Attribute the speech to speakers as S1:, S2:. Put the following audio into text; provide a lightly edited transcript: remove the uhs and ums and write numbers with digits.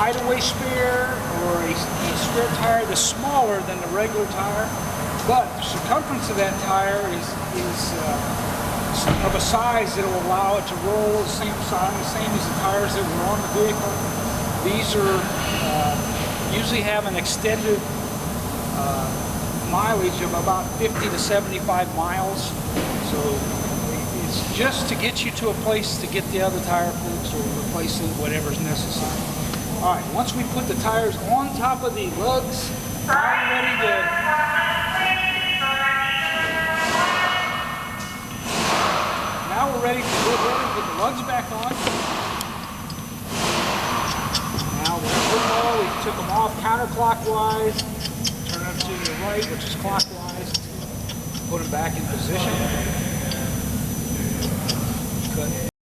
S1: hideaway spare or a spare tire that's smaller than the regular tire, but the circumference of that tire is of a size that will allow it to roll the same size, same as the tires that were on the vehicle. These are usually have an extended mileage of about 50 to 75 miles. So it's just to get you to a place to get the other tire fixed or replace it, whatever's necessary. All right, once we put the tires on top of the lugs, now we're ready to put the lugs back on. Now we took them off counterclockwise, turn them to the right, which is clockwise, put them back in position. Cut.